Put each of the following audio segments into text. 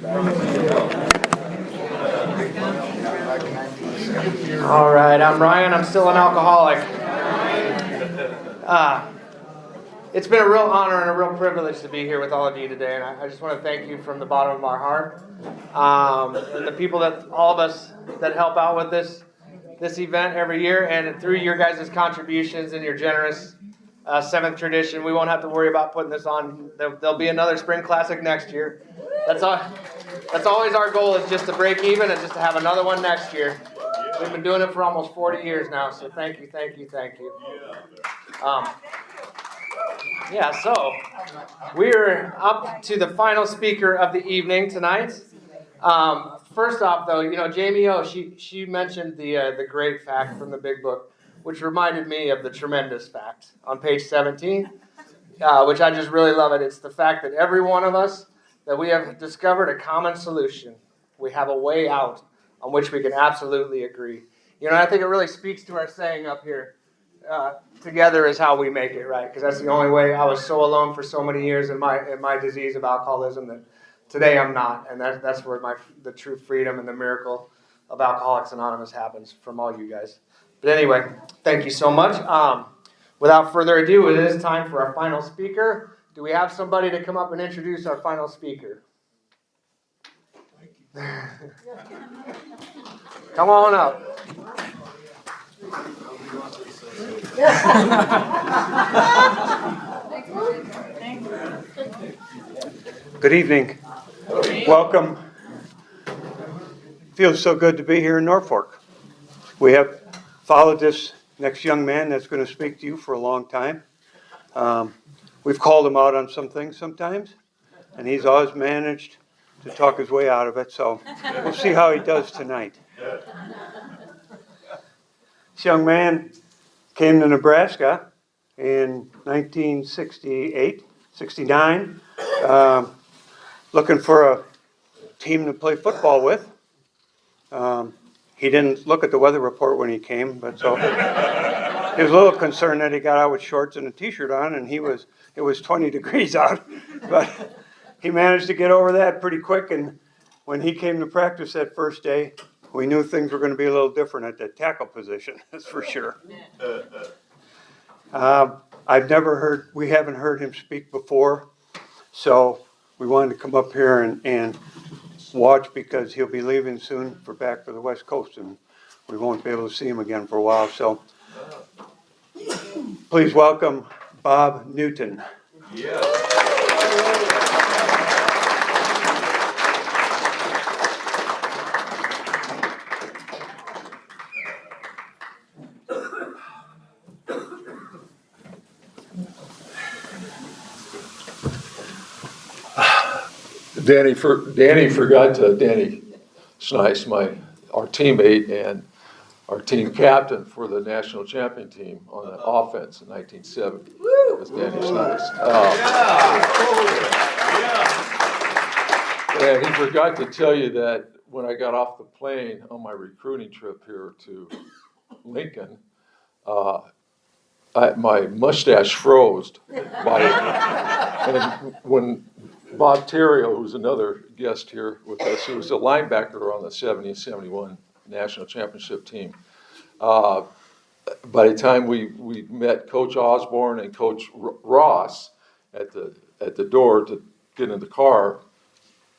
All right, I'm Ryan. I'm still an alcoholic. It's been a real honor and a real privilege to be here with all of you today, and I just want to thank you from the bottom of our heart. And the people all of us that help out with this event every year, and through your guys' contributions and your generous seventh tradition, we won't have to worry about putting this on. There'll be another spring classic next year. That's always our goal, is just to break even and just to have another one next year. We've been doing it for almost 40 years now, so thank you. So we're up to the final speaker of the evening tonight. First off, though, Jamie O, she mentioned the great fact from the Big Book, which reminded me of the tremendous fact on page 17, which I just really love it. It's the fact that every one of us, that we have discovered a common solution. We have a way out on which we can absolutely agree. I think it really speaks to our saying up here, together is how we make it, right? Because that's the only way. I was so alone for so many years in my disease of alcoholism that today I'm not, and that's where the true freedom and the miracle of Alcoholics Anonymous happens from all you guys. But anyway, thank you so much. Without further ado, it is time for our final speaker. Do we have somebody to come up and introduce our final speaker? Come on up. Good evening. Welcome. Feels so good to be here in Norfolk. We have followed this next young man that's going to speak to you for a long time. We've called him out on some things sometimes, and he's always managed to talk his way out of it, so we'll see how he does tonight. This young man came to Nebraska in 1968, 69, looking for a team to play football with. He didn't look at the weather report when he came, but so he was a little concerned that he got out with shorts and a t-shirt on, and it was 20 degrees out. But he managed to get over that pretty quick, and when he came to practice that first day, we knew things were going to be a little different at the tackle position, that's for sure. We haven't heard him speak before, so we wanted to come up here and watch, because he'll be leaving soon back for the West Coast, and we won't be able to see him again for a while. So please welcome Bob Newton. Danny Snice, our teammate and our team captain for the national champion team on the offense in 1970. That was Danny Snice. And he forgot to tell you that when I got off the plane on my recruiting trip here to Lincoln, my mustache froze. And when Bob Terrio, who's another guest here with us, who was a linebacker on the 70-71 national championship team. By the time we met Coach Osborne and Coach Ross at the door to get in the car,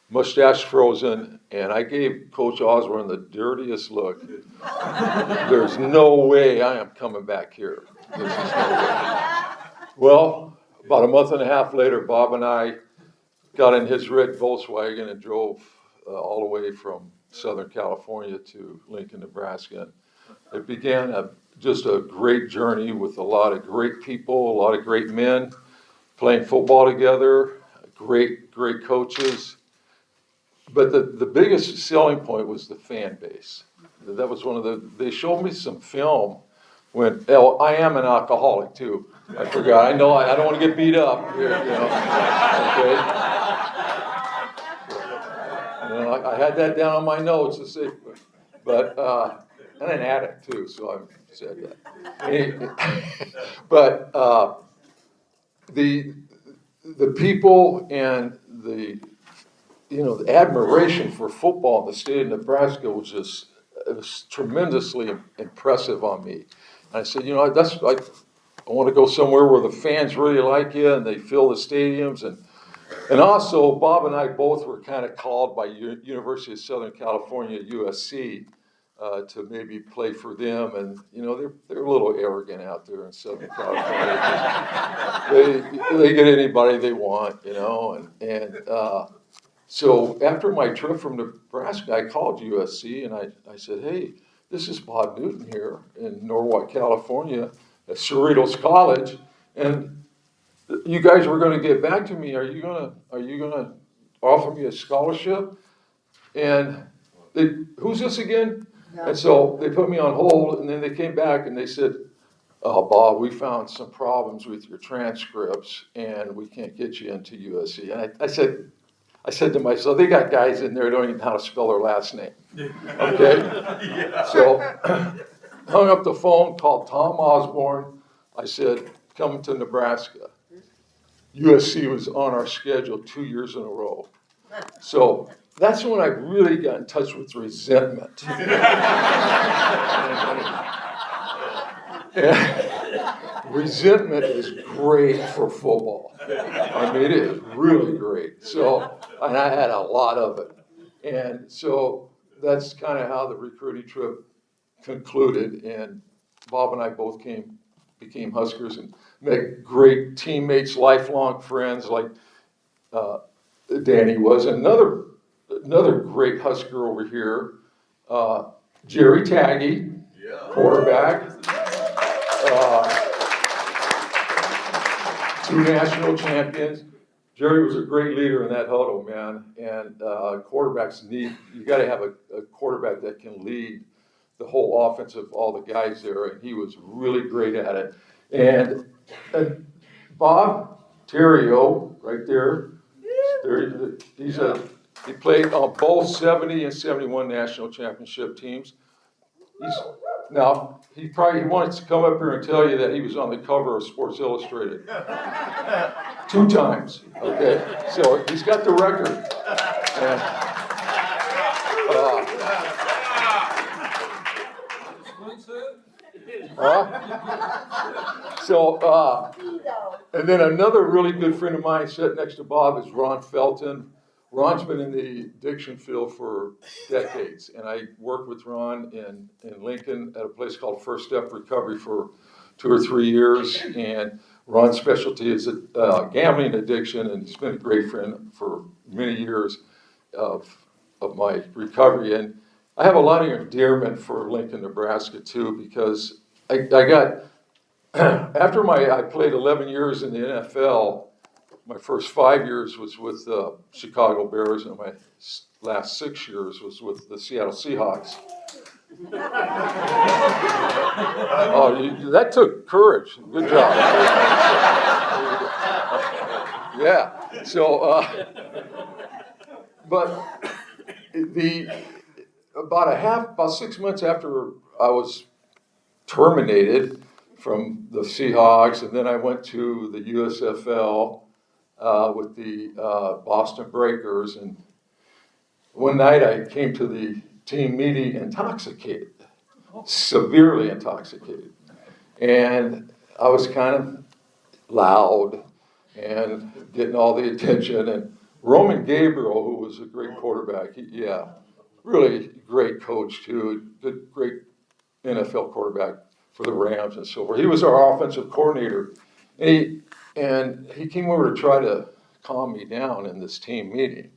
mustache frozen, and I gave Coach Osborne the dirtiest look. There's no way I am coming back here. There's just no way. Well, about a month and a half later, Bob and I got in his red Volkswagen and drove all the way from Southern California to Lincoln, Nebraska. It began just a great journey with a lot of great people, a lot of great men playing football together, great coaches. But the biggest selling point was the fan base. That was they showed me some film when, I am an alcoholic too. I forgot. I know I don't want to get beat up here, okay? I had that down on my notes to say, but and an addict too, so I said that. But the people and the the admiration for football in the state of Nebraska was it was tremendously impressive on me. And I said, that's like, I want to go somewhere where the fans really like you and they fill the stadiums. And also, Bob and I both were kind of called by University of Southern California, USC, to maybe play for them. And, they're a little arrogant out there in Southern California. They get anybody they want, So after my trip from Nebraska, I called USC and I said, hey, this is Bob Newton here in Norwalk, California at Cerritos College, and you guys were going to get back to me. Are you gonna offer me a scholarship? And who's this again? No. And so they put me on hold, and then they came back and they said, oh, Bob, we found some problems with your transcripts, and we can't get you into USC. And I said to myself, they got guys in there who don't even know how to spell their last name. Okay? Yeah. So hung up the phone, called Tom Osborne. I said, coming to Nebraska. USC was on our schedule 2 years in a row. So that's when I really got in touch with resentment. And resentment is great for football. I mean, it is really great. So, and I had a lot of it. And so that's kind of how the recruiting trip concluded. And Bob and I both became Huskers and met great teammates, lifelong friends like Danny was. Another great Husker over here, Jerry Taggy, quarterback. 2 national champions. Jerry was a great leader in that huddle, man. And quarterbacks you got to have a quarterback that can lead the whole offense of all the guys there, and he was really great at it. And Bob Terrio, right there, he played on both 70 and 71 national championship teams. He wanted to come up here and tell you that he was on the cover of Sports Illustrated 2 times. Okay, so he's got the record. And, and then another really good friend of mine sitting next to Bob is Ron Felton. Ron's been in the addiction field for decades, and I worked with Ron in Lincoln at a place called First Step Recovery for 2 or 3 years, and Ron's specialty is gambling addiction, and he's been a great friend for many years of my recovery. And I have a lot of endearment for Lincoln, Nebraska, too, because I got, after I played 11 years in the NFL, my first 5 years was with the Chicago Bears, and my last 6 years was with the Seattle Seahawks. That took courage. Good job. Yeah. So, but about 6 months after I was terminated from the Seahawks, and then I went to the USFL. With the Boston Breakers, and one night I came to the team meeting intoxicated, severely intoxicated, and I was kind of loud and getting all the attention, and Roman Gabriel, who was a great quarterback, really great coach too, great NFL quarterback for the Rams and so forth. He was our offensive coordinator, and he came over to try to calm me down in this team meeting.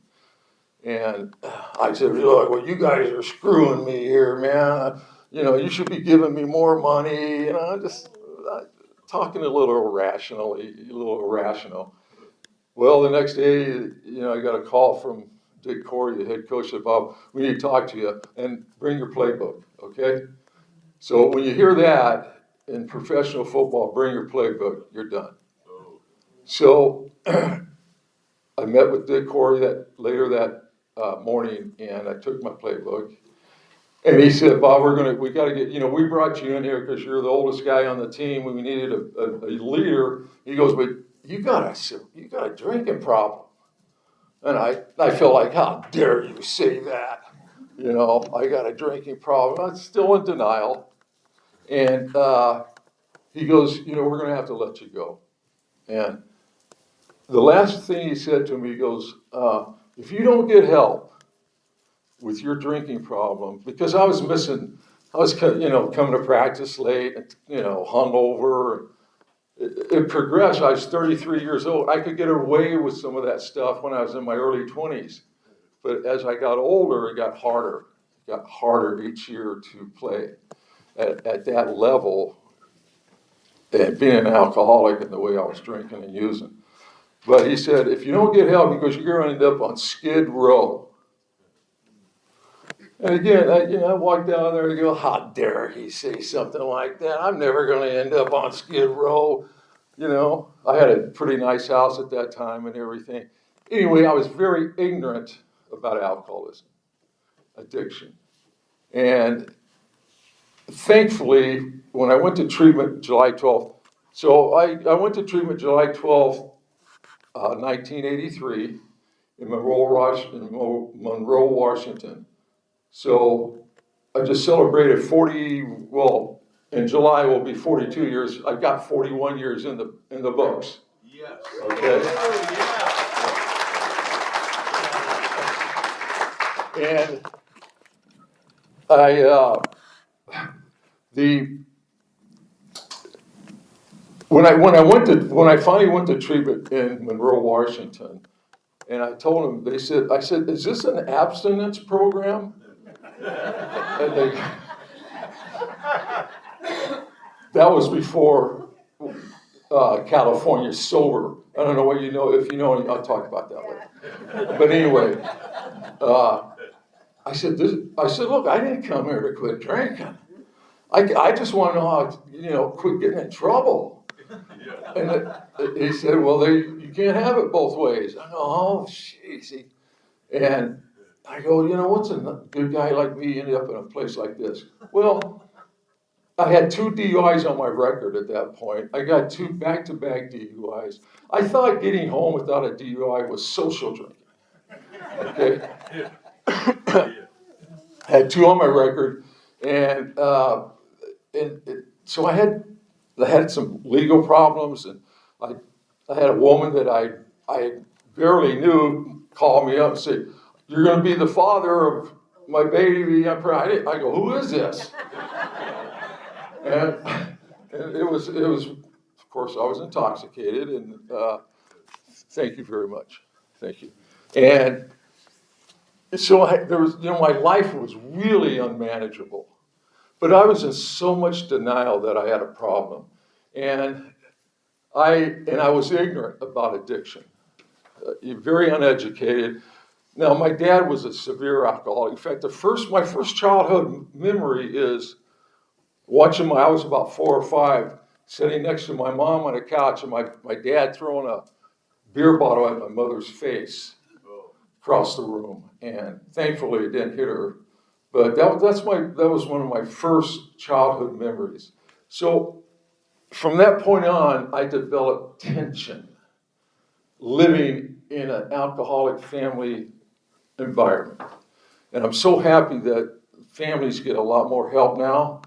And I said, look, well, you guys are screwing me here, man. You should be giving me more money. Just talking a little irrational. Well, the next day, I got a call from Dick Corey, the head coach, said, Bob, we need to talk to you and bring your playbook, okay? So when you hear that in professional football, bring your playbook, you're done. So I met with Dick Corey later that morning, and I took my playbook. And he said, Bob, we got to get, we brought you in here because you're the oldest guy on the team. We needed a leader. He goes, but you got a drinking problem. And I feel like, how dare you say that? You know, I got a drinking problem. I'm still in denial. And he goes, you know, we're going to have to let you go. And the last thing he said to me, he goes, if you don't get help with your drinking problem, because I was, you know, coming to practice late, and, you know, hungover. It progressed. I was 33 years old. I could get away with some of that stuff when I was in my early 20s. But as I got older, it got harder. It got harder each year to play at that level, and being an alcoholic and the way I was drinking and using. But he said, if you don't get help, because you're going to end up on Skid Row. And again, I walked down there and go, how dare he say something like that? I'm never going to end up on Skid Row. You know, I had a pretty nice house at that time and everything. Anyway, I was very ignorant about alcoholism, addiction. And thankfully, when I went to treatment July 12th, so I went to treatment July 12th, 1983 in Monroe, Washington. So I just celebrated in July will be 42 years. I've got 41 years in the books. Yes. Okay. And when I finally went to treatment in Monroe, Washington, and I told them, I said, is this an abstinence program? And that was before California sober. I don't know what you know. If you know, I'll talk about that later. But anyway, I said, look, I didn't come here to quit drinking. I just want to know how, quit getting in trouble. And he said, well, you can't have it both ways. I go, oh, jeez. And I go, what's a good guy like me ended up in a place like this? Well, I had 2 DUIs on my record at that point. I got 2 back-to-back DUIs. I thought getting home without a DUI was social drinking. Okay? Had 2 on my record, and so I had some legal problems, and I had a woman that I barely knew call me up and say, "You're going to be the father of my baby." I go, "Who is this?" and it was. Of course, I was intoxicated, and thank you very much. Thank you. And so my life was really unmanageable. But I was in so much denial that I had a problem. And I was ignorant about addiction, very uneducated. Now, my dad was a severe alcoholic. In fact, my first childhood memory is watching I was about 4 or 5, sitting next to my mom on a couch, and my dad throwing a beer bottle at my mother's face across the room. And thankfully, it didn't hit her. But that was one of my first childhood memories. So from that point on, I developed tension living in an alcoholic family environment. And I'm so happy that families get a lot more help now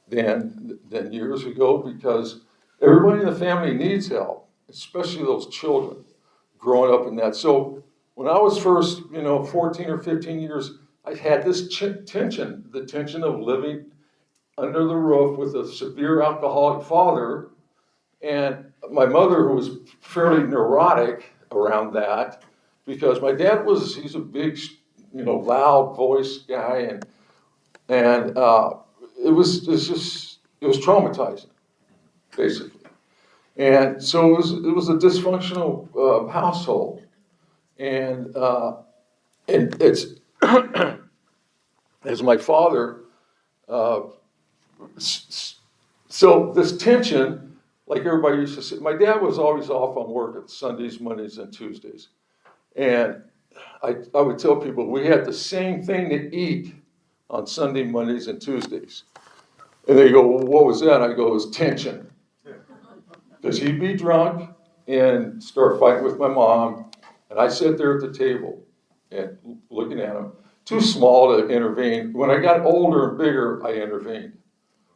than years ago, because everybody in the family needs help, especially those children growing up in that. So when I was first, 14 or 15 years, I had this tension, the tension of living under the roof with a severe alcoholic father, and my mother, who was fairly neurotic around that, because my dad he's a big, loud voice guy, and it was traumatizing, basically. And so it was a dysfunctional household, and it's as my father. So this tension, like everybody used to say, my dad was always off on work at Sundays, Mondays, and Tuesdays. And I would tell people we had the same thing to eat on Sunday, Mondays, and Tuesdays. And they go, well, what was that? I go, it was tension. Because he'd be drunk and start fighting with my mom, And I sat there at the table and looking at them, too small to intervene. When I got older and bigger, I intervened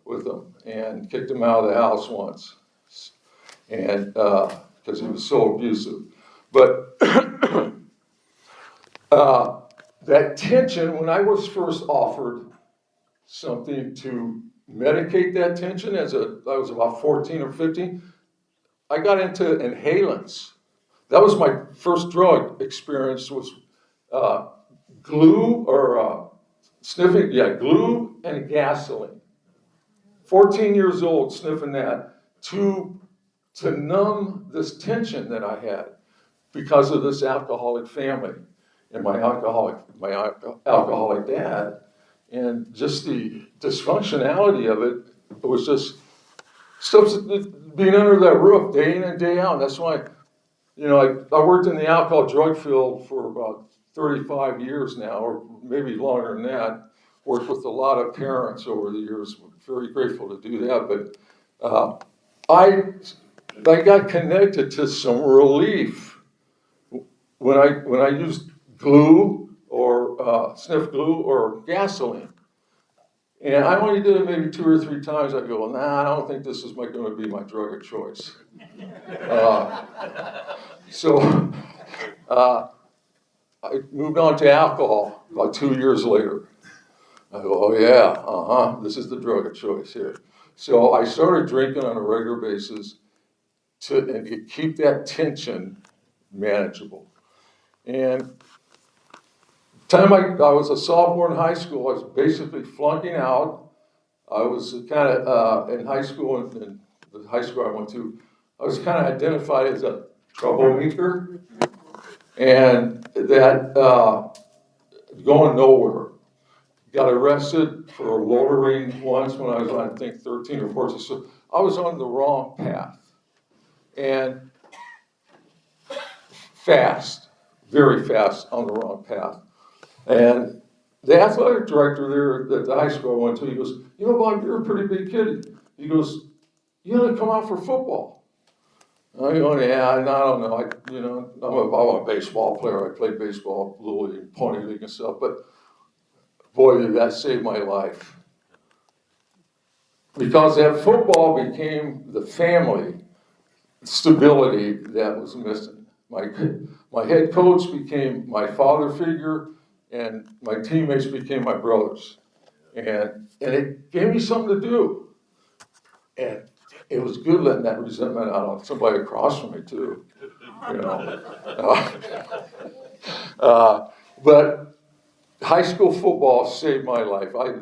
with him and kicked him out of the house once, and because he was so abusive. But that tension, when I was first offered something to medicate that tension, I was about 14 or 15, I got into inhalants. That was my first drug experience, was glue or sniffing, glue and gasoline. 14 years old, sniffing that to numb this tension that I had because of this alcoholic family and my alcoholic dad, and just the dysfunctionality of it. It was just stuff being under that roof day in and day out. That's why, I worked in the alcohol drug field for about 35 years now, or maybe longer than that. Worked with a lot of parents over the years. Very grateful to do that. But I got connected to some relief when I used glue or sniff glue or gasoline. And I only did it maybe 2 or 3 times. I go, I don't think this is going to be my drug of choice. So I moved on to alcohol about 2 years later. I go, oh yeah, this is the drug of choice here. So I started drinking on a regular basis to keep that tension manageable. And time I was a sophomore in high school, I was basically flunking out. I was kind of in high school, and the high school I went to, I was kind of identified as a troublemaker, and that going nowhere. Got arrested for loitering once when I was, I think, 13 or 14. So I was on the wrong path. And very fast on the wrong path. And the athletic director there at the high school I went to, he goes, Bob, you're a pretty big kid. He goes, you ought to come out for football. I go, yeah, I don't know. I'm a baseball player. I played baseball, Little League, Pony League and stuff. But boy, did that save my life. Because that football became the family stability that was missing. My head coach became my father figure, and my teammates became my brothers. And it gave me something to do. And it was good letting that resentment out on somebody across from me, too. But high school football saved my life. I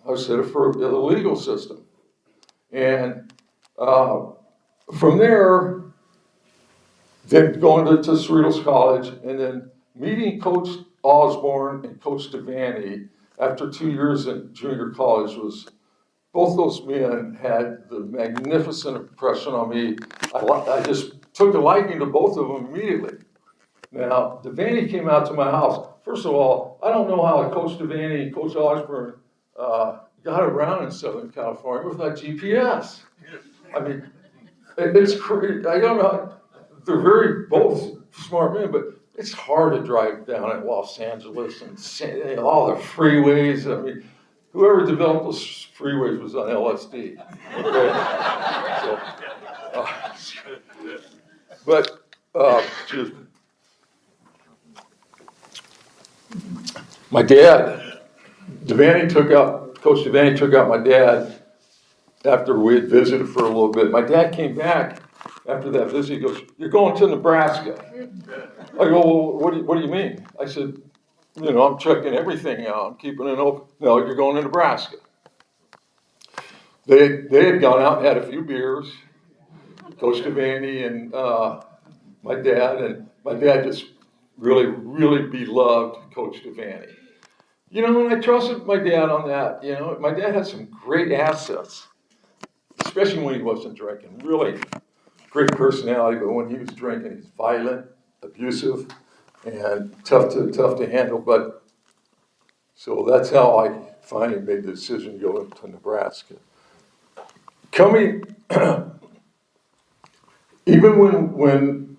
was headed for the legal system. And from there, then going to Cerritos College, and then meeting Coach Osborne and Coach Devaney after 2 years in junior college both those men had the magnificent impression on me. I just took a liking to both of them immediately. Now, Devaney came out to my house. First of all, I don't know how Coach Devaney and Coach Osborne got around in Southern California without GPS. I mean, it's crazy. I don't know. They're both smart men, but it's hard to drive down in Los Angeles and all the freeways. I mean, whoever developed those freeways was on LSD. Okay? But my dad, Coach Devaney took out my dad after we had visited for a little bit. My dad came back after that visit. He goes, "You're going to Nebraska." I go, "Well, what do you mean?" I said, "I'm checking everything out. I'm keeping an open." "No, you're going to Nebraska." They had gone out and had a few beers, Coach Devaney and my dad just really, really beloved Coach Devaney. And I trusted my dad on that. My dad had some great assets, especially when he wasn't drinking. Really great personality, but when he was drinking, he's violent, abusive, and tough to handle. But so that's how I finally made the decision to go to Nebraska. Coming even when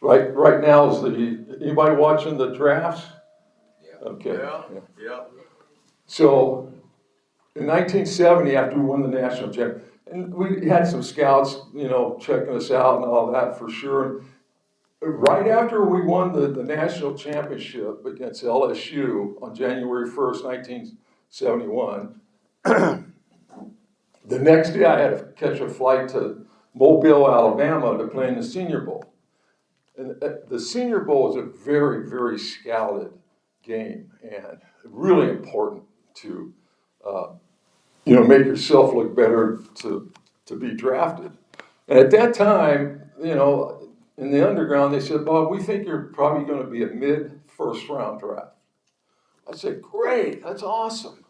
right now is anybody watching the drafts? Yeah. Okay. Yeah. So in 1970, after we won the national championship, and we had some scouts, checking us out and all that for sure. Right after we won the national championship against LSU on January 1st, 1971, the next day I had to catch a flight to Mobile, Alabama to play in the Senior Bowl. And the Senior Bowl is a very, very scouted game and really important to, make yourself look better to be drafted. And at that time, in the underground, they said, Bob, we think you're probably going to be a mid-first round draft. I said, great, that's awesome.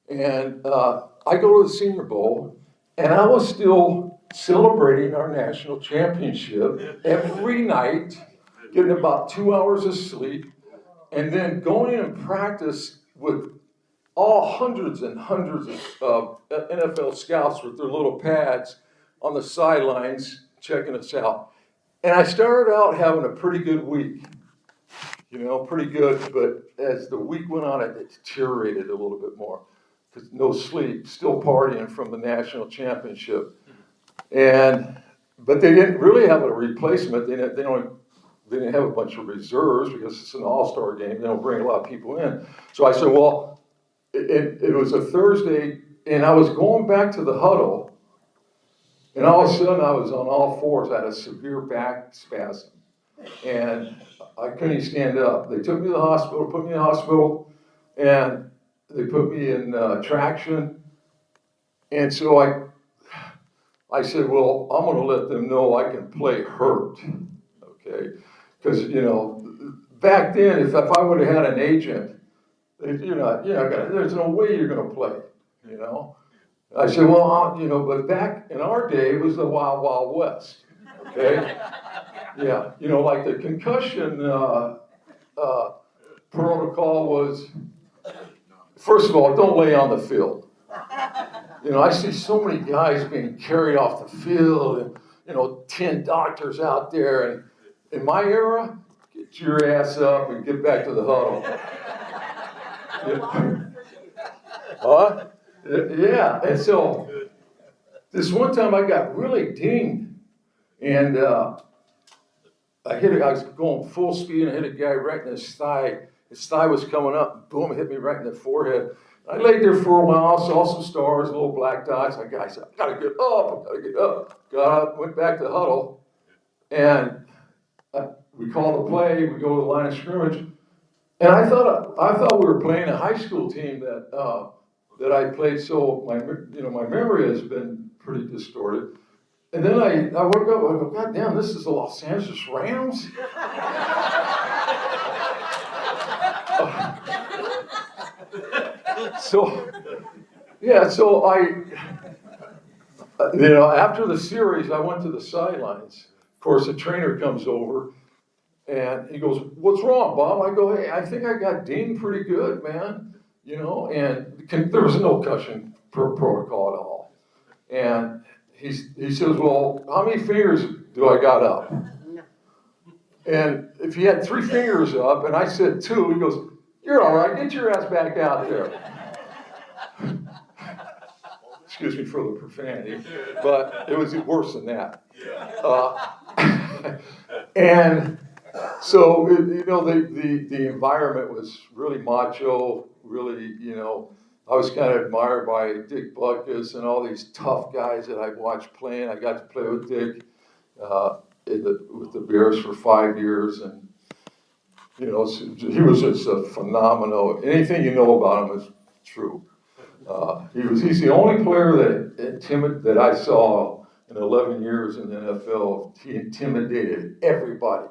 And I go to the Senior Bowl, and I was still celebrating our national championship every night, getting about 2 hours of sleep, and then going in and practice with all hundreds and hundreds of NFL scouts with their little pads on the sidelines checking us out. And I started out having a pretty good week, pretty good, but as the week went on, it deteriorated a little bit more. Because no sleep, still partying from the national championship. But they didn't really have a replacement. They didn't have a bunch of reserves because it's an all-star game. They don't bring a lot of people in. So I said, well, it was a Thursday, and I was going back to the huddle, and all of a sudden I was on all fours. I had a severe back spasm, and I couldn't stand up. They took me to the hospital, put me in the hospital, and they put me in traction. And so I said, well, I'm going to let them know I can play hurt, okay? Because, back then, if I would have had an agent, there's no way you're going to play, I said, well, but back in our day, it was the Wild Wild West, okay? Yeah, like the concussion protocol was, first of all, don't lay on the field. I see so many guys being carried off the field and, 10 doctors out there. And in my era, get your ass up and get back to the huddle. Huh? Yeah. And so this one time I got really dinged. And I was going full speed and I hit a guy right in his thigh. His thigh was coming up. Boom, it hit me right in the forehead. I laid there for a while, saw some stars, little black dots. I said, I gotta get up. Got up, went back to the huddle, and we called the play. We go to the line of scrimmage, and I thought we were playing a high school team that I played. So my memory has been pretty distorted. And then I woke up. I go, God damn, this is the Los Angeles Rams. So after the series, I went to the sidelines. Of course, the trainer comes over, and he goes, what's wrong, Bob? I go, hey, I think I got dinged pretty good, man. And there was no concussion protocol at all. And he says, well, how many fingers do I got up? And if he had 3 fingers up, and I said 2, he goes, you're all right, get your ass back out there. Excuse me for the profanity, but it was worse than that. And so, the environment was really macho, really, I was kind of admired by Dick Butkus and all these tough guys that I watched playing. I got to play with Dick with the Bears for 5 years, and he was just a phenomenal. Anything you know about him is true. He's the only player that I saw in 11 years in the NFL. He intimidated everybody.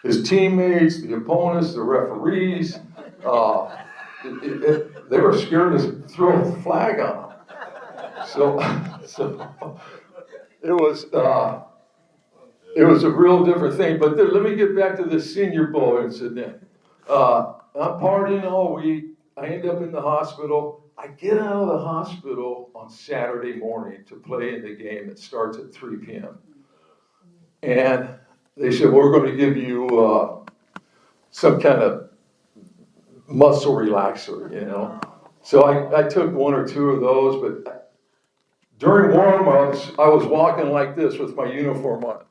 His teammates, the opponents, the referees. They were scared to throw a flag on him. So it was a real different thing. But let me get back to this Senior Bowl incident. I'm partying all week. I end up in the hospital. I get out of the hospital on Saturday morning to play in the game that starts at 3 p.m. And they said, we're going to give you some kind of muscle relaxer, you know. So I took one or two of those, but during warm-ups, I was walking like this with my uniform on.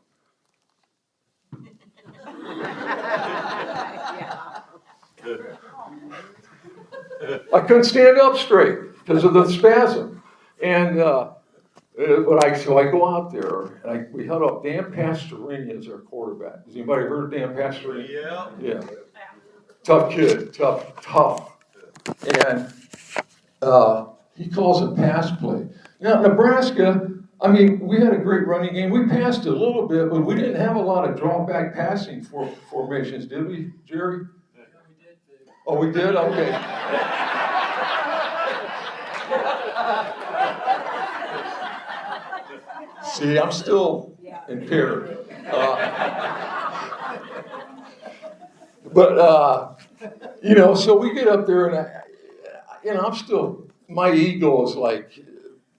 I couldn't stand up straight because of the spasm. And so I go out there and we held up Dan Pastorini as our quarterback. Has anybody heard of Dan Pastorini? Yeah. Tough kid, tough. And he calls a pass play. Now, Nebraska, I mean, we had a great running game. We passed a little bit, but we didn't have a lot of drop-back passing formations, did we, Jerry? Oh, we did? Okay. See, I'm still impaired. So we get up there and I'm still, my ego is like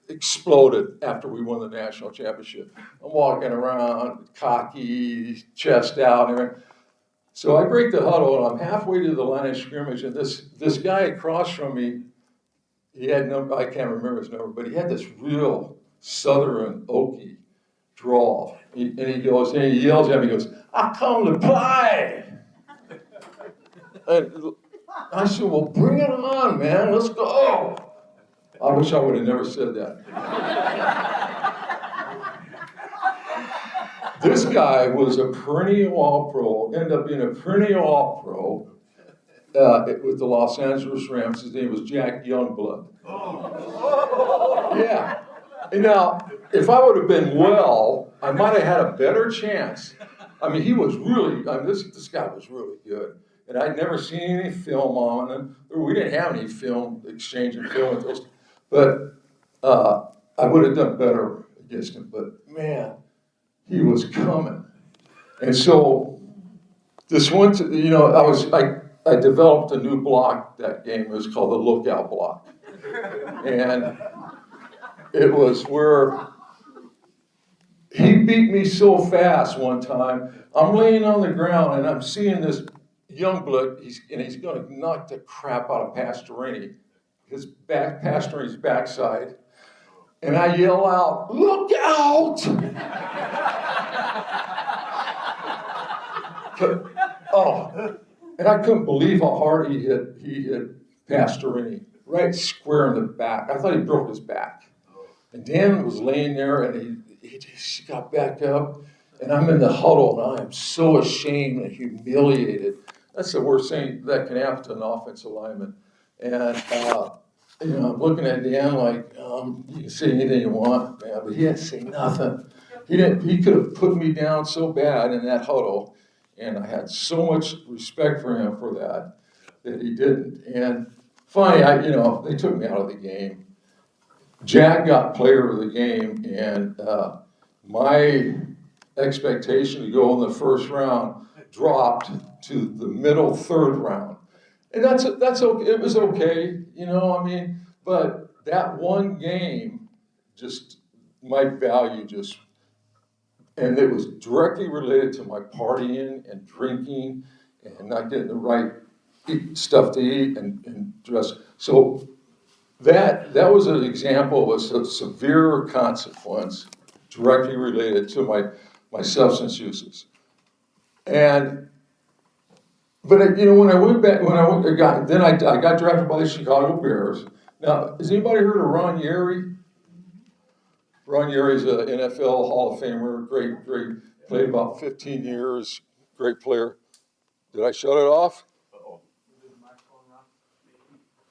exploded after we won the national championship. I'm walking around cocky, chest out, and everything. So I break the huddle, and I'm halfway to the line of scrimmage, and this guy across from me, he had I can't remember his number, but he had this real Southern Okie drawl. And he yells at me, he goes, I come to play. And I said, well, bring it on, man, let's go. I wish I would have never said that. This guy was a perennial All-Pro, ended up being a perennial All-Pro with the Los Angeles Rams. His name was Jack Youngblood. Yeah. And now, if I would have been well, I might have had a better chance. I mean, he was really, this guy was really good. And I'd never seen any film on him. We didn't have any exchanging film with those. But I would have done better against him. But, man, he was coming. And so this one, I developed a new block that game. It was called the lookout block. And it was where he beat me so fast one time. I'm laying on the ground and I'm seeing this Youngblood, he's going to knock the crap out of Pastorini, Pastorini's backside. And I yell out, look out! And I couldn't believe how hard he hit Pastorini, right square in the back. I thought he broke his back. And Dan was laying there and he just got back up. And I'm in the huddle and I am so ashamed and humiliated. That's the worst thing that can happen to an offensive lineman. And I'm looking at Dan like, you can say anything you want, man, but he had to say nothing. He could have put me down so bad in that huddle, and I had so much respect for him for that he didn't. And finally, they took me out of the game. Jack got player of the game, and my expectation to go in the first round dropped to the middle third round. And that's okay. It was okay, but that one game, just my value and it was directly related to my partying and drinking and not getting the right stuff to eat and dress. So that was an example of a severe consequence directly related to my substance uses. But when I went back, I got drafted by the Chicago Bears. Now, has anybody heard of Ron Yeri? Ron Yeri's an NFL Hall of Famer, great, played about 15 years, great player. Did I shut it off? Uh-oh.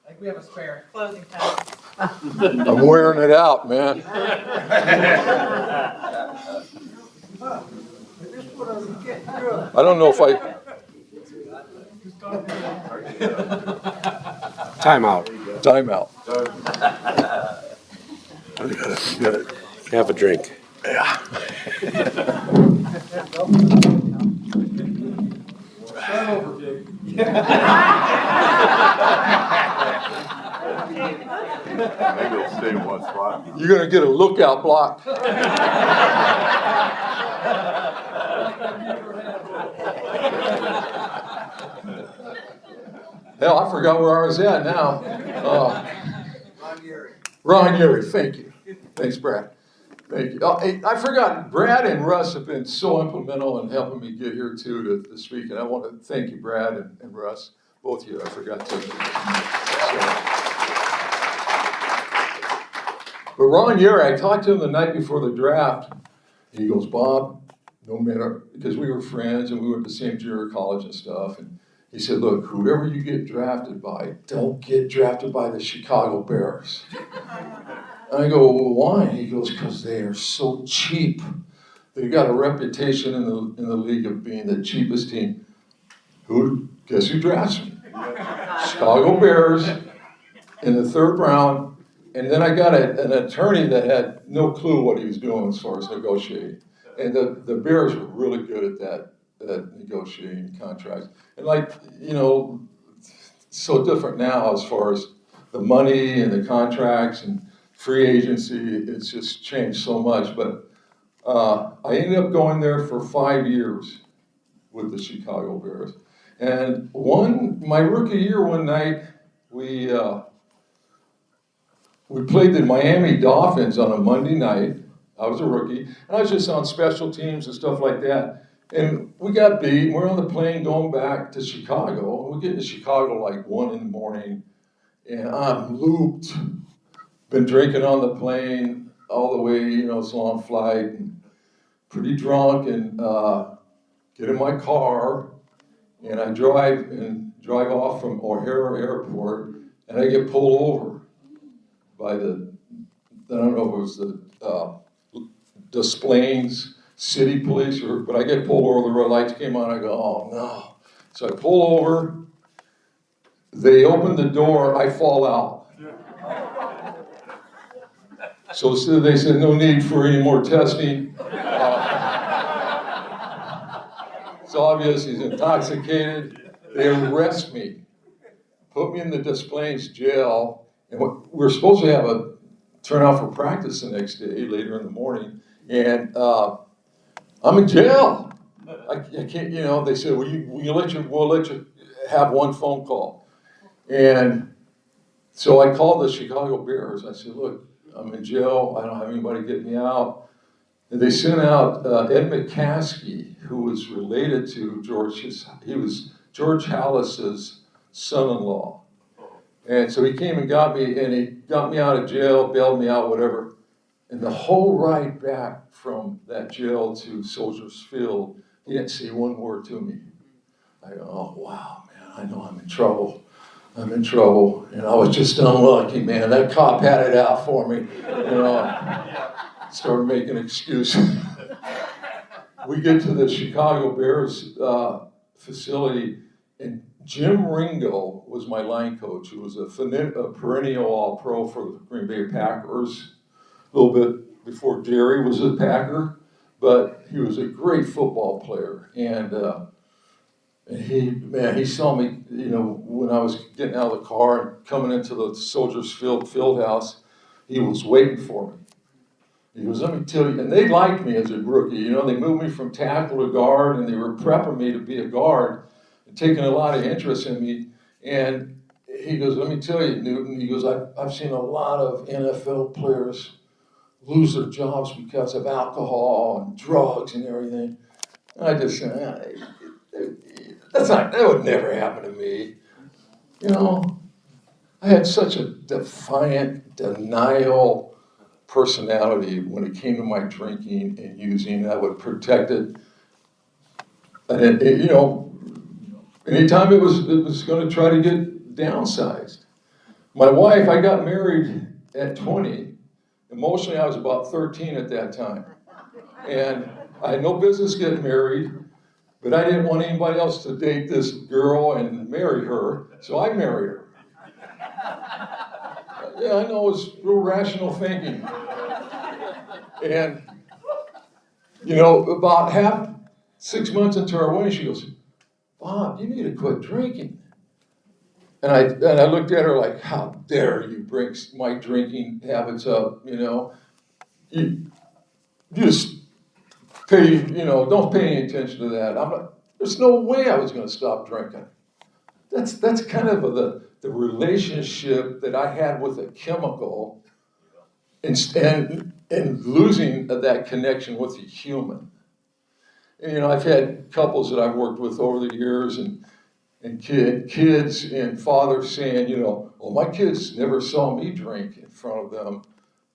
I think we have a spare. Closing time. I'm wearing it out, man. I don't know if I... Timeout. You gotta Have a drink. Yeah. Start over, Jake. Maybe it'll stay in one spot. You're going to get a lookout block. Hell, I forgot where I was at now. Ron Yuri, thank you. Thanks, Brad. Thank you. Oh, hey, I forgot, Brad and Russ have been so implemental in helping me get here too to speak, and I want to thank you, Brad and Russ, both of you. I forgot to. But Ron Yuri, I talked to him the night before the draft. He goes, Bob, no matter, because we were friends and we went to the same junior college and stuff, and he said, look, whoever you get drafted by, don't get drafted by the Chicago Bears. And I go, well, why? He goes, because they are so cheap. They've got a reputation in the league of being the cheapest team. Guess who drafts me? Chicago Bears in the third round. And then I got an attorney that had no clue what he was doing as far as negotiating. And the Bears were really good at that negotiating contracts. And so different now as far as the money and the contracts and free agency, it's just changed so much. But I ended up going there for 5 years with the Chicago Bears. And my rookie year one night, we played the Miami Dolphins on a Monday night. I was a rookie, and I was just on special teams and stuff like that. And we got beat. We're on the plane going back to Chicago. We get to Chicago like 1 a.m, and I'm looped. Been drinking on the plane all the way, it's a long flight, and pretty drunk, and get in my car, and I drive off from O'Hare Airport, and I get pulled over by I don't know if it was the Des Plaines City Police, but I get pulled over, the red lights came on, I go, oh no. So I pull over, they open the door, I fall out. So they said, no need for any more testing. It's obvious he's intoxicated. They arrest me, put me in the Des Plaines jail, and we're supposed to have a turnout for practice the next day, later in the morning, and I'm in jail. I can't, they said, we'll let you have one phone call. And so I called the Chicago Bears. I said, look, I'm in jail. I don't have anybody get me out. And they sent out Ed McCaskey, who was related to he was George Hallis's son-in-law. And so he came and got me, and he got me out of jail, bailed me out, whatever. And the whole ride back from that jail to Soldiers Field, he didn't say one word to me. I go, oh, wow, man, I know I'm in trouble. I'm in trouble. And I was just unlucky, man. That cop had it out for me. Started making excuses. We get to the Chicago Bears facility, and Jim Ringo was my line coach, who was a perennial All-Pro for the Green Bay Packers. A little bit before Jerry was a Packer, but he was a great football player. And he saw me, when I was getting out of the car and coming into the Soldiers Field house, he was waiting for me. He goes, let me tell you, and they liked me as a rookie. They moved me from tackle to guard, and they were prepping me to be a guard, and taking a lot of interest in me. And he goes, let me tell you, Newton, he goes, I've seen a lot of NFL players lose their jobs because of alcohol and drugs and everything. And I just said, that would never happen to me. I had such a defiant, denial personality when it came to my drinking and using. I would protect it. And anytime it was going to try to get downsized. My wife, I got married at 20. Emotionally, I was about 13 at that time. And I had no business getting married, but I didn't want anybody else to date this girl and marry her, so I married her. Yeah, I know, it's real rational thinking. And, about 6 months into our wedding, she goes, Bob, you need to quit drinking. And I looked at her like, how dare you bring my drinking habits up, you know? You just don't pay any attention to that. There's no way I was going to stop drinking. That's kind of the relationship that I had with a chemical and losing that connection with a human. And, I've had couples that I've worked with over the years and kids and fathers saying, well, my kids never saw me drink in front of them.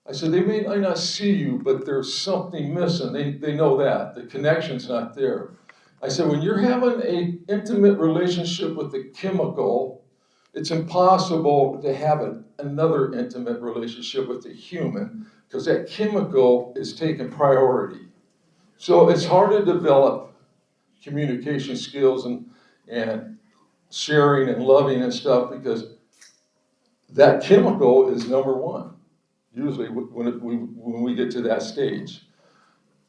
I said, they may not see you, but there's something missing. They know that. The connection's not there. I said, when you're having an intimate relationship with the chemical, it's impossible to have another intimate relationship with the human because that chemical is taking priority. So it's hard to develop communication skills and sharing and loving and stuff because that chemical is number one. Usually when we get to that stage.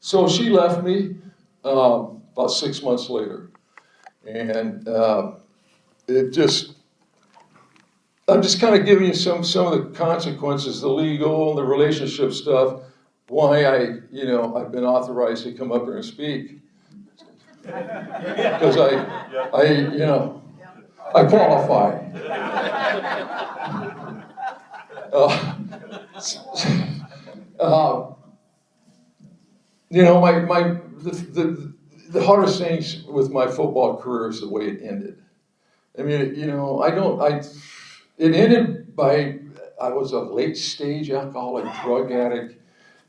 So she left me about 6 months later. And I'm just kind of giving you some of the consequences, the legal and the relationship stuff, why I've been authorized to come up here and speak. Because I qualify. The hardest things with my football career is the way it ended. I mean, it ended by, I was a late stage alcoholic drug addict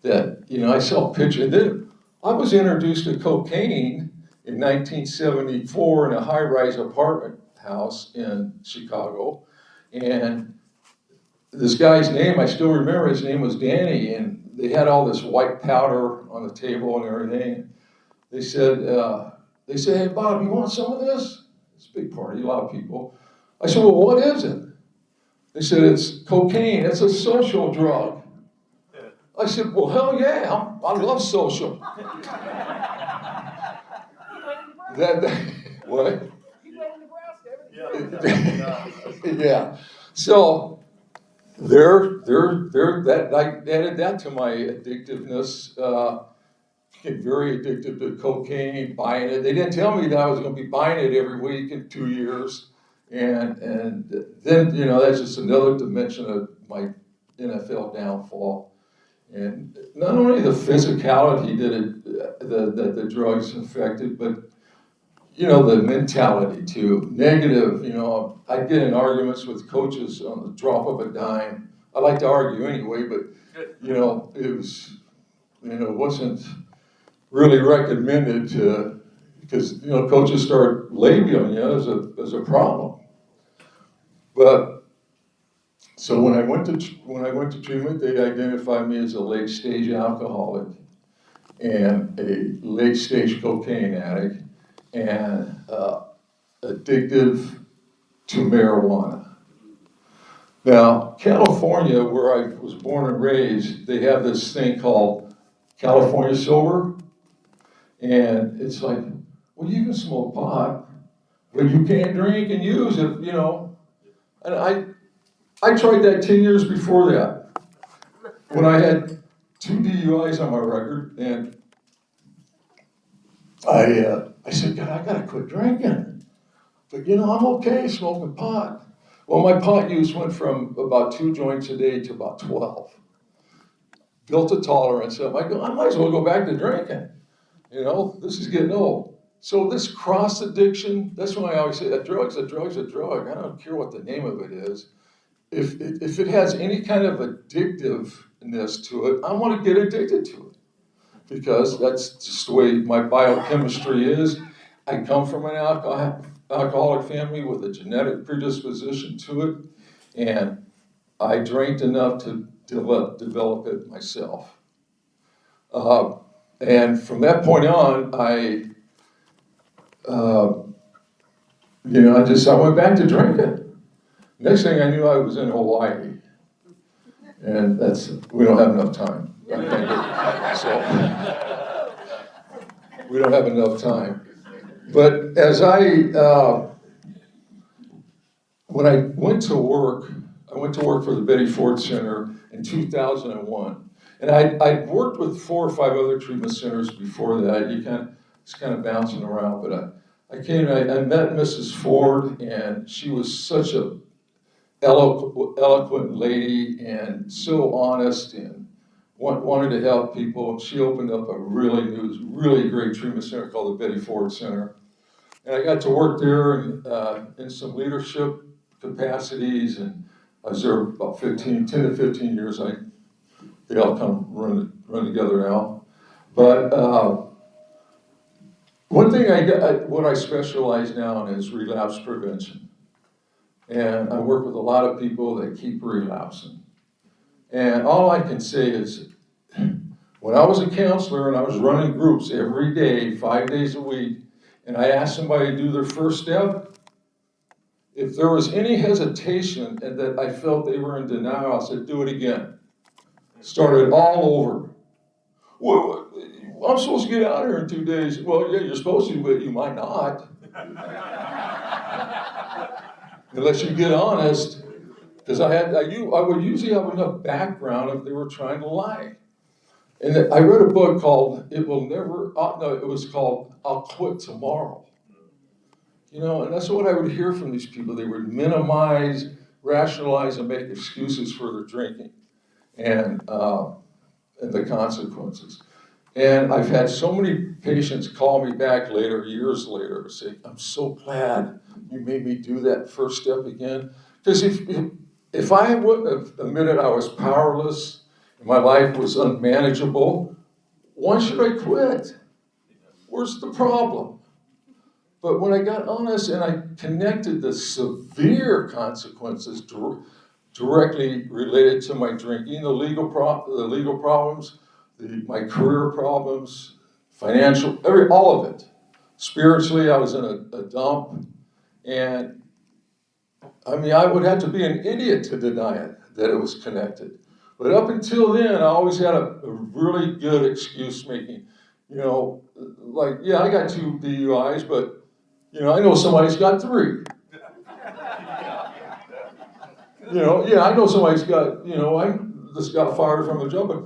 that, I saw pictures. Then I was introduced to cocaine in 1974 in a high-rise apartment house in Chicago. And this guy's name, I still remember his name was Danny, and they had all this white powder on the table and everything. They said, hey, Bob, you want some of this? It's a big party, a lot of people. I said, well, what is it? They said, it's cocaine. It's a social drug. I said, well, hell yeah, I love social. What? You went to Nebraska. Yeah. So I added that to my addictiveness. Became very addicted to cocaine, buying it. They didn't tell me that I was going to be buying it every week in 2 years. And then, that's just another dimension of my NFL downfall. And not only the physicality that the drugs affected, but, the mentality too. Negative, I'd get in arguments with coaches on the drop of a dime. I like to argue anyway, but, it wasn't really recommended because coaches start labeling you as a problem. But so when I went to treatment, they identified me as a late stage alcoholic and a late stage cocaine addict and addictive to marijuana. Now, California, where I was born and raised, they have this thing called California Sober. And it's like, well, you can smoke pot, but you can't drink and use it, And I tried that 10 years before that, when I had 2 DUIs on my record, and I said, God, I gotta quit drinking. But I'm okay smoking pot. Well, my pot use went from about 2 joints a day to about 12. Built a tolerance up. I might as well go back to drinking. This is getting old. So this cross addiction, that's why I always say a drug's a drug. I don't care what the name of it is. If it has any kind of addictiveness to it, I want to get addicted to it. Because that's just the way my biochemistry is. I come from an alcoholic family with a genetic predisposition to it. And I drank enough to develop it myself. And from that point on, I went back to drinking. Next thing I knew, I was in Hawaii. And we don't have enough time. So, we don't have enough time. But as I when I went to work for the Betty Ford Center in 2001. And I'd worked with 4 or 5 other treatment centers before that. It's kind of bouncing around, but I came and I met Mrs. Ford, and she was such a eloquent lady and so honest and wanted to help people. She opened up a really great treatment center called the Betty Ford Center. And I got to work there in some leadership capacities, and I was there about 10 to 15 years. They all kind of run together now. But one thing what I specialize now in is relapse prevention. And I work with a lot of people that keep relapsing. And all I can say is, when I was a counselor and I was running groups every day, 5 days a week, and I asked somebody to do their first step, if there was any hesitation and that I felt they were in denial, I said, do it again. Start it all over. Well, I'm supposed to get out of here in 2 days. Well, yeah, you're supposed to, but you might not. Unless you get honest, because I would usually have enough background if they were trying to lie. And I read a book called it was called I'll Quit Tomorrow. And that's what I would hear from these people. They would minimize, rationalize, and make excuses for their drinking and the consequences. And I've had so many patients call me back years later, and say, I'm so glad you made me do that first step again. Because if I wouldn't have admitted I was powerless and my life was unmanageable, why should I quit? Where's the problem? But when I got honest and I connected the severe consequences directly related to my drinking, the legal problems, my career problems, financial, all of it. Spiritually, I was in a dump. And I would have to be an idiot to deny it, that it was connected. But up until then, I always had a really good excuse making. I got 2 DUIs, but, I know somebody's got 3. I know somebody's got, I just got fired from the job, but,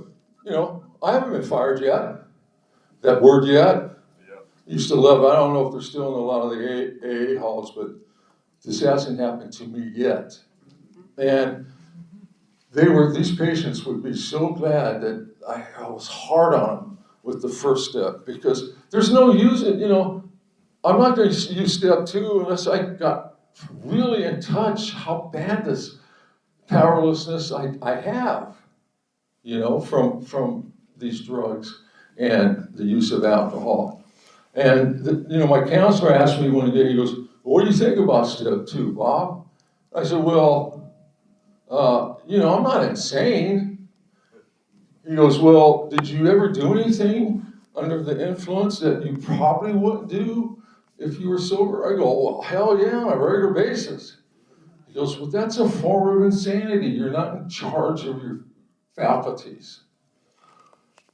I haven't been fired yet. That word yet. Used to love, I don't know if they're still in a lot of the AA halls, but this hasn't happened to me yet. And these patients would be so glad that I was hard on them with the first step, because there's no use in, I'm not going to use step 2 unless I got really in touch how bad this powerlessness I have, from these drugs and the use of alcohol. And, my counselor asked me one day, he goes, what do you think about step 2, Bob? I said, well, I'm not insane. He goes, well, did you ever do anything under the influence that you probably wouldn't do if you were sober? I go, well, hell yeah, on a regular basis. He goes, well, that's a form of insanity. You're not in charge of your faculties.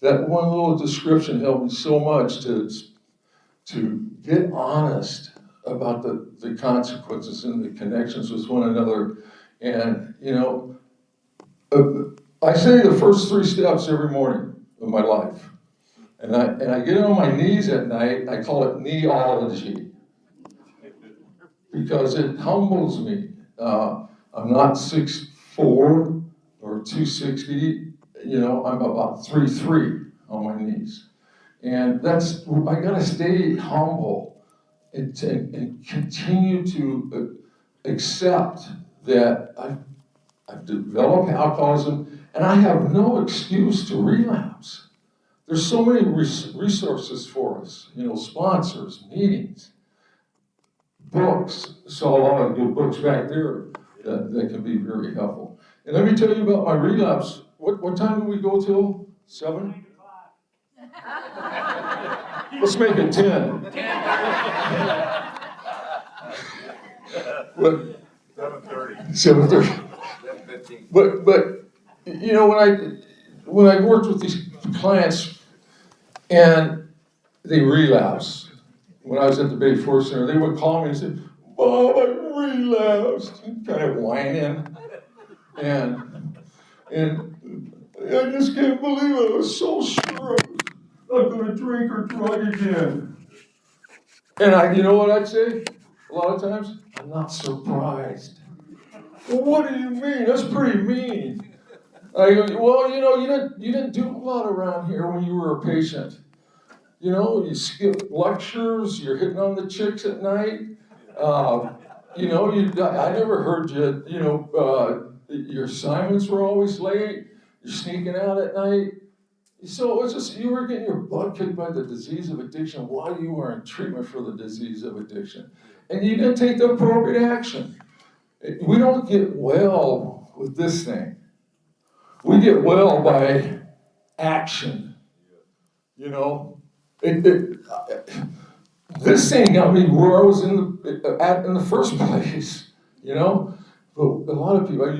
That one little description helped me so much to get honest about the consequences and the connections with one another. And, I say the first 3 steps every morning of my life. And I get on my knees at night, I call it kneeology. Because it humbles me. I'm not 6'4" or 260, I'm about 3'3" on my knees. And I gotta stay humble and continue to accept that I've developed alcoholism and I have no excuse to relapse. There's so many resources for us, sponsors, meetings, books. Saw a lot of good books back there that can be very helpful. And let me tell you about my relapse. What time do we go till? 7? Let's make it 10. 7:30. 7:30. 7:15. But when I worked with these clients and they relapse, when I was at the Bay Forest Center, they would call me and say, Bob, I relapsed, kind of whining. And I just can't believe it. I was so sure I was not going to drink or drug again. And you know what I'd say? A lot of times, I'm not surprised. Well, what do you mean? That's pretty mean. I go, well, you didn't do a lot around here when you were a patient. You skip lectures, you're hitting on the chicks at night. I never heard you, your assignments were always late, you're sneaking out at night. So it's just, you were getting your butt kicked by the disease of addiction while you were in treatment for the disease of addiction. And you didn't take the appropriate action. We don't get well with this thing. We get well by action. This thing got me where I was in the first place. But a lot of people, I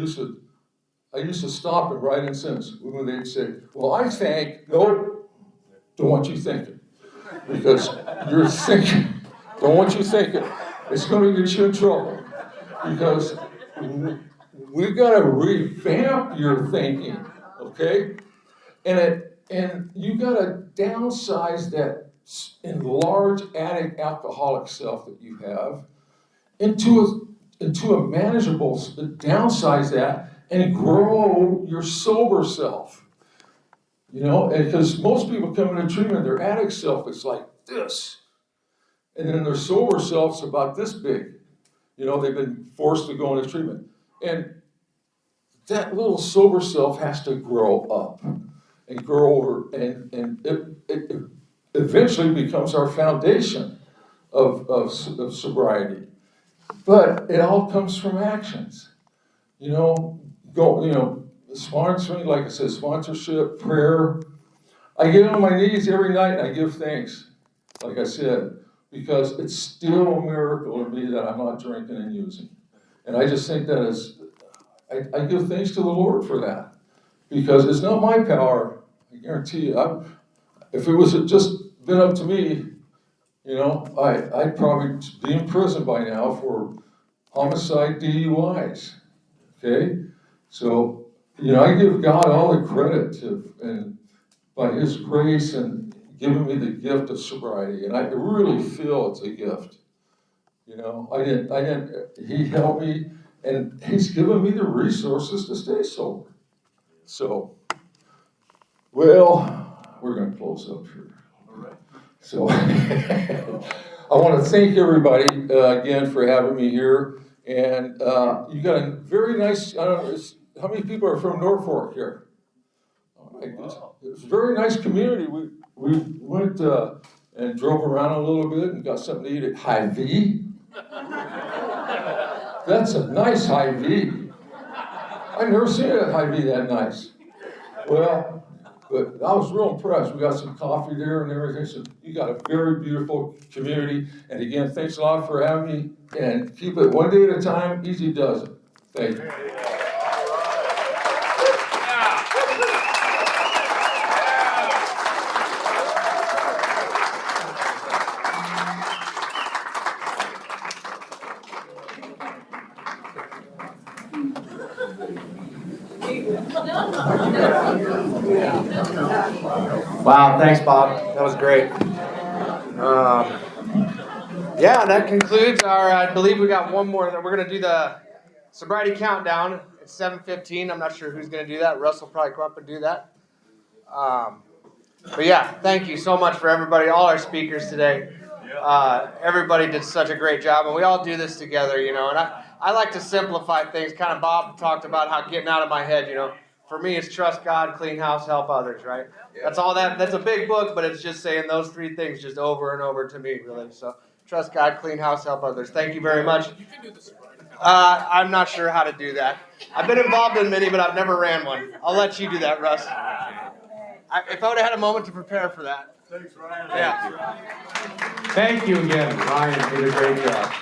used to stop and write in sentence when they'd say, well, I think, nope, don't want you thinking. Because you're thinking, don't want you thinking. It's going to get you in trouble. Because we've got to revamp your thinking, okay? And you got to downsize that enlarged addict alcoholic self that you have into a manageable, downsize that and grow your sober self. And because most people come into treatment, their addict self is like this. And then their sober self's about this big. They've been forced to go into treatment. And that little sober self has to grow up and grow over, and it eventually becomes our foundation of sobriety. But it all comes from actions. Sponsoring, like I said, sponsorship, prayer. I get on my knees every night and I give thanks, like I said, because it's still a miracle to me that I'm not drinking and using. And I just think that I give thanks to the Lord for that. Because it's not my power, I guarantee you. If it was just been up to me, I'd probably be in prison by now for homicide, DUIs. Okay? So, I give God all the credit and by His grace and giving me the gift of sobriety. And I really feel it's a gift. He helped me, and He's given me the resources to stay sober. So, well, we're going to close up here. All right. So, I want to thank everybody again for having me here. And you got a very nice, I don't know, how many people are from Norfolk here? All right, it's a very nice community. We went and drove around a little bit and got something to eat at Hy-Vee. That's a nice Hy-Vee. I've never seen a Hy-Vee that nice. Well, but I was real impressed. We got some coffee there and everything. So you got a very beautiful community. And again, thanks a lot for having me. And keep it one day at a time. Easy does it. Thank you. Wow, thanks, Bob. That was great. That concludes our, I believe we got one more. We're going to do the sobriety countdown at 7:15. I'm not sure who's going to do that. Russ will probably come up and do that. Thank you so much for everybody, all our speakers today. Everybody did such a great job, and we all do this together, and I like to simplify things. Kind of Bob talked about how getting out of my head, For me, it's trust God, clean house, help others, right? That's all that's a big book, but it's just saying those three things just over and over to me, really. So trust God, clean house, help others. Thank you very much. I'm not sure how to do that. I've been involved in many, but I've never ran one. I'll let you do that, Russ. If I would have had a moment to prepare for that. Thanks, Ryan. Yeah. Thank you again, Ryan. You did a great job.